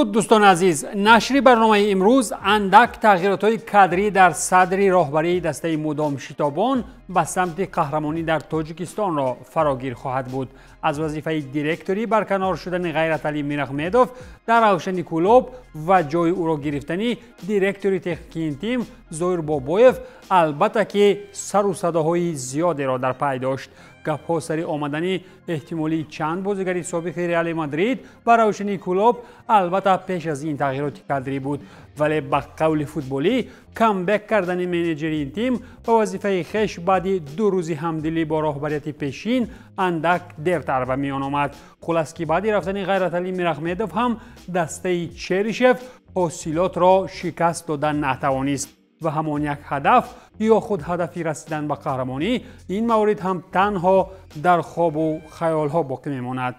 درود دوستان عزیز، نشر برنامه امروز اندک تغییرات‌های کادری در صدر راهبری دسته مدام شتابان به سمت قهرمانی در تاجیکستان را فراگیر خواهد بود. از وظیفه دیرکتوری برکنار شدن غیرتعلی میرحمدوف در روشن کلوب و جای او را گرفتنی دیرکتوری تکنیکی این تیم زهیر بابایف البته که سر و صداهای زیادی را در پی داشت. گپ‌ها سر آمدن احتمالی چند بازیگر سابق رئال مادرید و روشن کلوب البته پیش از این تغییرات کادری بود، ولی به قول فوتبالی کامبک کردن منیجر این تیم و وظیفه خویش بعد 2 روز همدلی با راهبریت پیشین اندک دیرتر به میان آمد. خلاص که بعد رفتن غیرتعلی میرحمدوف هم دسته چریشف حاصلات را شکست دادن نتوانست و همان یک هدف یا خود هدفی رسیدن به قهرمانی این مورد هم تنها در خواب و خیال ها باقی میماند.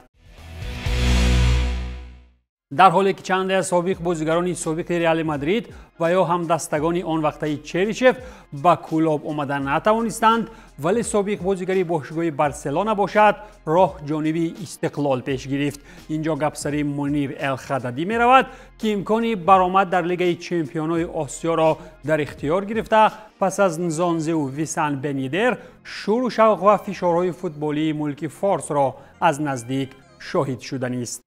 در حالی که چند از سابق بازیگران سابق رئال مادرید و یا هم دستگان آن وقته چریشف به کلوب آمدن نتوانستند، ولی سابق بازیگری باشگاه بارسلونا باشد راه جانب استقلال پیش گرفت. اینجا گپ سر منیر الخدادی می رود که امکانی برآمد در لیگ چمپیونای آسیا را در اختیار گرفته پس از نزانزه و ویسن بنیدر شور و شوق و فشارهای فوتبالی ملک فارس را از نزدیک شاهد شدنی است.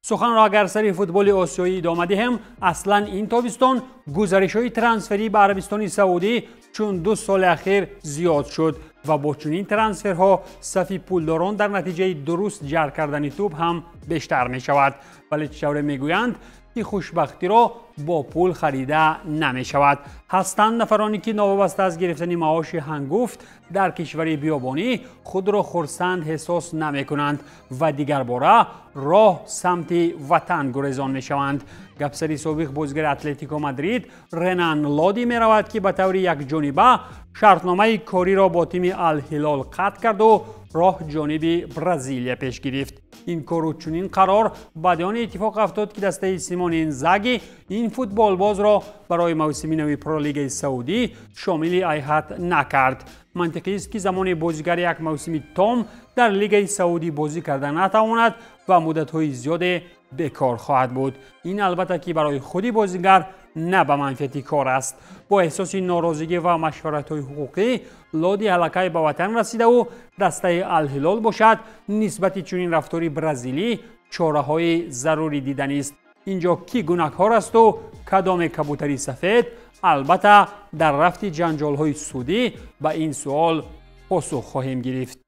سخن را اگر سری فوتبال آسیایی ادامه دهیم، اصلا این تابستان گزارش‌های ترانسفری به عربستان سعودی چون 2 سال اخیر زیاد شد و با چنین ترانسفرها صف پولداران در نتیجه درست جر کردن توپ هم بیشتر می شود، ولی چطور میگویند که خوشبختی را با پول خریده نمی شود. هستند نفرانی که نوابسته از گرفتن معاش هنگفت در کشور بیابانی خود را خرسند احساس نمی کنند و دیگر باره راه سمت وطن گریزان می شوند. گپسری سابق بازیگر اتلتیکو مادرید رنان لودی می رود که به طور یک جانبه شرطنامه کاری را با تیم الهلال قطع کرد و راه جانب برزیلیا پیش گرفت. این کار چنین قرار بعد آن اتفاق افتاد که دسته سیمون اینزاگی این فوتبال باز را برای موسم نو پرولیگ سعودی شامل هیئت نکرد. منطقی است که زمان بازیگر یک موسم تام در لیگ سعودی بازی کرده نتواند و مدت‌های زیاد بیکار خواهد بود. این البته که برای خودی بازیگر نه به منفعت کار است. با احساس ناراضگی و مشورت‌های حقوقی لودی الکی به وطن رسیده و دسته الهلال باشد نسبت چنین رفتاری برزیلی چاره‌های ضروری دیدن است. اینجا کی گناهکار است و کدام کبوتری سفید؟ البته در رفت جنجال‌های سودی به این سوال پاسخ خواهیم گرفت.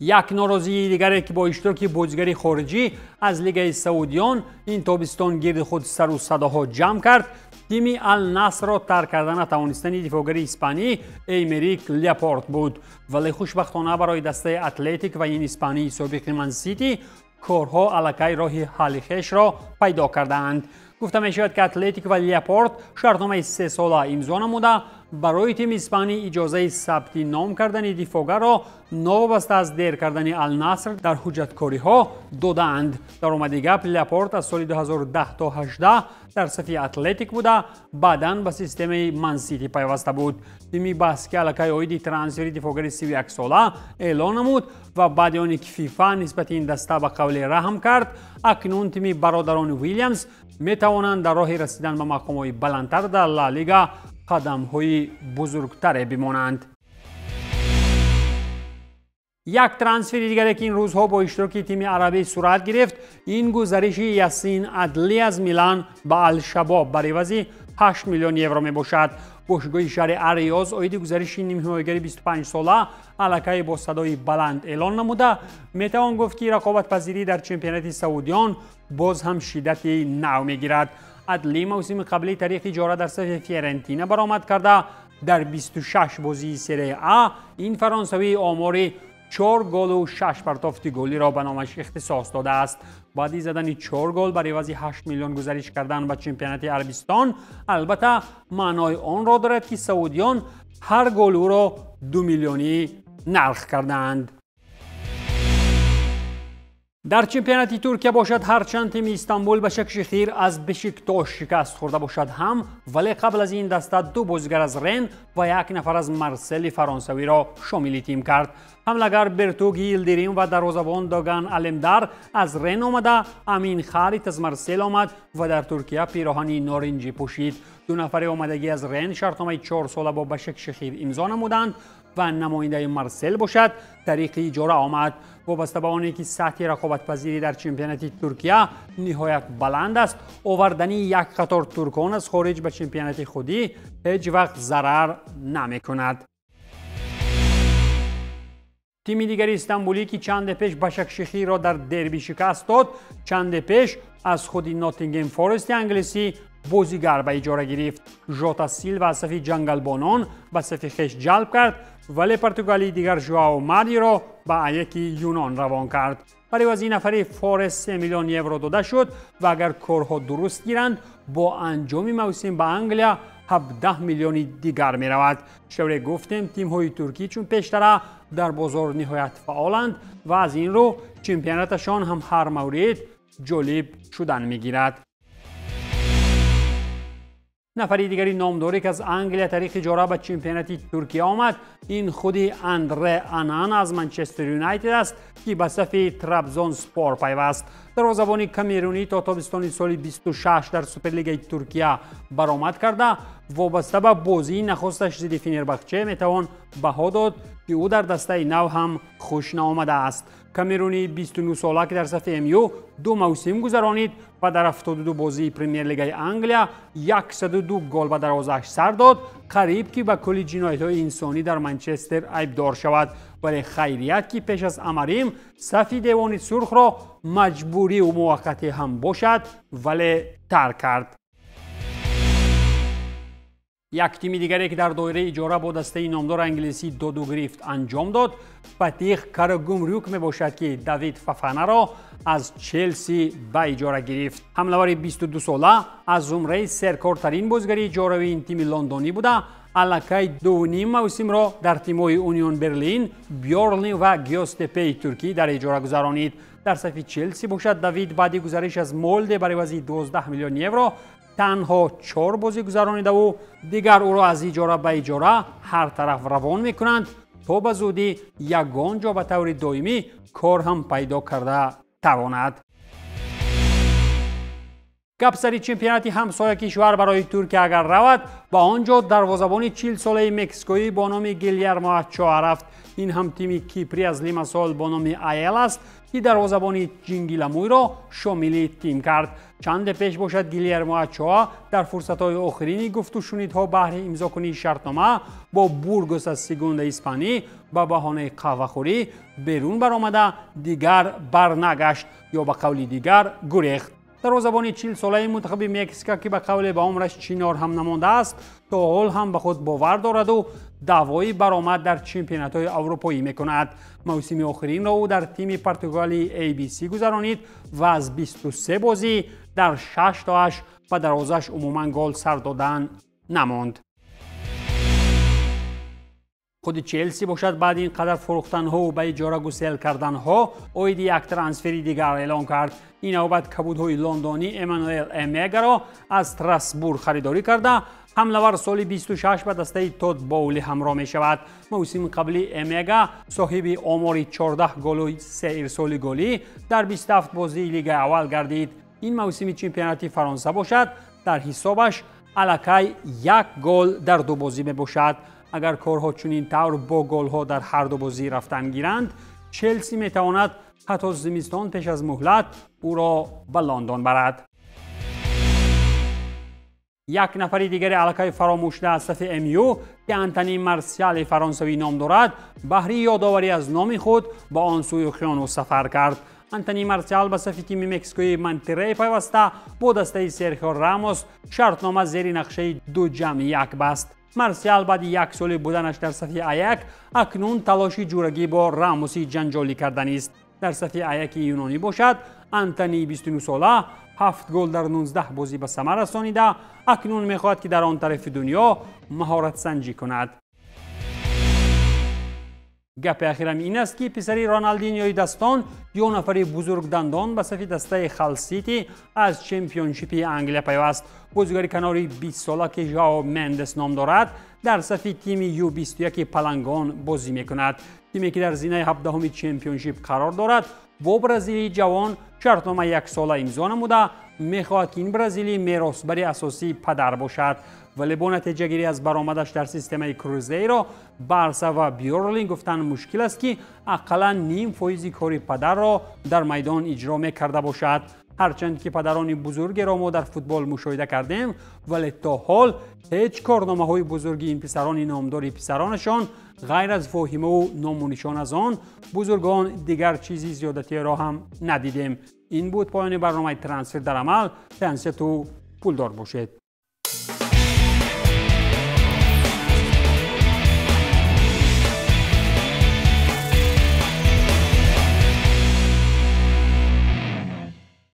یک ناراضی دیگر که با اشتراک بازیگری خارجی از لیگ سعودیان این تابستان گرد خود سر و صداها جمع کرد، تیم النصر را ترک کردن نتوانستن دفاعگر اسپانی ایمریک لاپورت بود، ولی خوشبختانه برای دسته اتلتیک و این اسپانی سابق من سیتی کارها الکی راه حل خویش را پیدا کردند. گفته می شود که اتلتیک و لاپورت شرطنامه 3 ساله امضا نموده برای تیم اسپانی اجازه ثبت نام کردن دفاعگر را نوابسته از دیر کردن النصر در حجتکاری ها دادند. در آمده گپ لاپورت از سال 2010 تا 18 در صف اتلتیک بوده، بعداً به سیستم من سیتی پیوسته بود. تیمی بحث که الکی عاید ترانسفر دفاعگر 31 ساله اعلان نمود و بعد آن که فیفا نسبت این دسته به قول رحم کرد، اکنون تیمی برادران ویلیامز می توانند در راه رسیدن به مقام‌های بلندتر در لالیگا قدم‌های بزرگتر بمانند. یک ترانسفر دیگری که این روزها با اشتراک تیم عربی صورت گرفت، این گزارش یاسین عدلی از میلان به الشباب به عوض 8 میلیون یورو می باشد. باشگاه شهر اریاز عاید گزارش نیم حمایتگر 25 ساله الکی با صدای بلند اعلان نموده. می توان گفت که رقابت پذیری در چمپیونات سعودیان باز هم شدت نو می گیرد. عدلی موسم قبلی طریق اجاره در صف فیورنتینا برآمد کرده. در 26 بازی سری آ این فرانسوی آمار 4 گل و 6 پرتافت گلی را به نامش اختصاص داده است. بعد از زدن 4 گل برای عوض 8 میلیون گزارش کردن به چمپیونات عربستان، البته معنای آن را دارد که سعودیان هر گل او را 2 میلیونی نرخ کردند. در چمپیونات ترکیه باشد هرچند تیم استانبول به شکل خیر از بشکتاش شکست خورده باشد هم، ولی قبل از این دسته 2 بازیگر از رن و 1 نفر از مارسل فرانسوی را شامل تیم کرد. حملگر برتو ییلدریم و دروازه‌بان داگان علمدار از رن آمده. امین خالد از مرسل آمد و در ترکیه پیراهن نارنجی پوشید. دو نفر آمدگی از رن شرطنامه 4 ساله با بشکشخیر امضا نمودند و نماینده مرسل باشد طریق اجاره آمد. وابسته به آنکه سطح رقابت‌پذیری در چمپیونات ترکیه نهایت بلند است، آوردن یک قطار ترکان از خارج به چمپیونات خودی هیچ وقت ضرر نمی‌کند. تیم دیگر استانبولی که چند پیش بشکشخیر را در دربی شکست داد، چند پیش از خود ناتینگهام فارست انگلیسی بازیگر به اجاره گرفت. ژوتا سیلوا از صف جنگلبانان به صف خویش جلب کرد، ولی پرتغالی دیگر ژائو ماری را به ایک یونان روان کرد. برای از این نفر فارست 3 میلیون یورو داده شد و اگر کارها درست گیرند با انجام موسم به انگلیا 17 میلیون دیگر می رود. شوره گفتیم تیم های ترکی چون پیشتر در بازار نهایت فعالند و از این رو چمپیوناتشان هم هر مورد جالب شدن می گیرد. نفری دیگری نامداری که از انگلیا طریق اجاره به چمپیونات ترکیه آمد، این خودی اندره آنان از منچستر یونایتد است که به صف ترابزونسپور پیوست. دروازه‌بان کامرونی تا تابستان سال 26 در سوپرلیگ ترکیه برآمد کرده. وابسته به بازی نخستش ضد فنربخچه میتوان بها داد که او در دسته نو هم خوش نآمده است. کامرونی 29 ساله که در صف MU 2 موسم گذرانید و در 72 بازی پرمیر لیگ انگلیا 102 گل به دروازه‌اش سر داد. قریب که به کلی جنایت‌های انسانی در منچستر عیبدار شود، ولی خیریت که پیش از امریم صف دیوان سرخ را مجبوری و موقتی هم باشد ولی ترک کرد. یک تیم دیگری که در دایره اجاره با دسته نامدار انگلیسی دو گرفت انجام داد، فتیح کارگومروک می باشد که دیوید فافانا را از چلسی به اجاره گرفت. حمله‌ور 22 ساله از زمره سرکارترین بازیگر اجاره این تیم لندنی بوده. الکی 2.5 موسم را در تیم‌های اونیون برلین، بیورلی و گیوستپی ترکی در اجاره گذرانید. در صف چلسی باشد دیوید بعد گزارش از مولد برای وضعی 12 میلیون یورو تنها 4 بازی گذرانیده و دیگر او را از اجاره به اجاره هر طرف روان میکنند تا به زودی یگان جا به طور دائمی کار هم پیدا کرده تواند. گپ سری چمپیونات همسایه کشور برای ترکیه اگر رود، با آنجا دروازه‌بان 40 ساله مکزیکویی با نام گیلیرمو اچوآ رفت. این هم تیم کیپری از لیماسول با نام ایل است که دروازه‌بان جینگیلاموی را شامل تیم کرد. چند پیش باشد گیلیرمو اچوآ در فرصت‌های آخرین گفت و شنیدها بهر امضاکنی شرطنامه با بورگوس از سگوند اسپانی به بهانه قهوه‌خوری بیرون برآمده دیگر برنگشت یا به قول دیگر گریخت. دروازه‌بان 40 ساله منتخب مکزیک که به قول به عمرش چینار هم نمانده است تا حال هم به خود باور دارد و دعوای برآمد در چمپیونات‌های اروپایی می‌کند. موسم آخرین را او در تیم پرتغالی ABC گذرانید و از 23 بازی در 6 تا 8 به دروازه‌اش عموماً گل سر دادن نماند. خود چلسی باشد بعد این قدر فروختن‌ها و به اجاره گسیل کردن‌ها اوید یک ترانسفری دیگر اعلام کرد. این نوبت کبودهای لندنی امانوئل امیگا را از استراسبورگ خریداری کرده. حمله‌ور سال 26 به دسته تود باولی همراه می شود. موسم قبلی امیگا صاحب آمار 14 گل و 3 ارسال گلی در 27 بازی لیگ اول گردید. این موسم چمپیونات فرانسه باشد در حسابش الکی 1 گل در 2 بازی می باشد. اگر کارها چنین طور با گل‌ها در هر 2 بازی رفتن گیرند، چلسی می تواند حتی زمستان پیش از مهلت او را به لندن برد. یک نفر دیگر الکی فراموشده از صف MU که آنتونی مارسیال فرانسوی نام دارد، بهره یادآوری از نام خود با آن سوی اقیانوس سفر کرد. آنتونی مارسیال به صف تیم مکزیکوی مونتری پیوسته با دسته سرخیو راموس شرطنامه زیر نقشه 2+1 بست. مارسیال بعد 1 سال بودنش در صف ایک اکنون تلاشی جورگی با راموسی جنجالی کردن است. در صف ایک یونانی باشد آنتونی 29 ساله 7 گل در 19 بازی به ثمر رسانیده اکنون میخواهد که در آن طرف دنیا مهارت سنجی کند. گپ اخیرم این است که پسری رونالدینیوی دستان 2 نفر بزرگ دندان به صف دسته خل سیتی از چمپیونشیپ انگلیس پیوست. بازیگر کناری 20 ساله که ژائو مندس نام دارد در صف تیم یو 21 پلنگان بازی میکند. تیمی که در زینه 17 چمپیونشیپ قرار دارد با برزیلی جوان شرطنامه 1 ساله امضا نموده میخواهد که این برزیلی میراثبر اساسی پدر باشد، ولی با نتیجه گیری از برآمدش در سیستم کروزیرو، بارسا و بیورلین گفتن مشکل است که اقلا نیم فایز کاری پدر را در میدان اجرا میکرده باشد. هرچند که پدران بزرگی را ما در فوتبال مشاهده کردیم، ولی تا حال هیچ کارنامه های بزرگی این پسران نامدار پسرانشان غیر از فاهمه و نام و نشان از آن بزرگان دیگر چیزی زیادتی را هم ندیدیم. این بود پایان برنامه ترانسفر در عمل. تنسیت و پولدار باشید.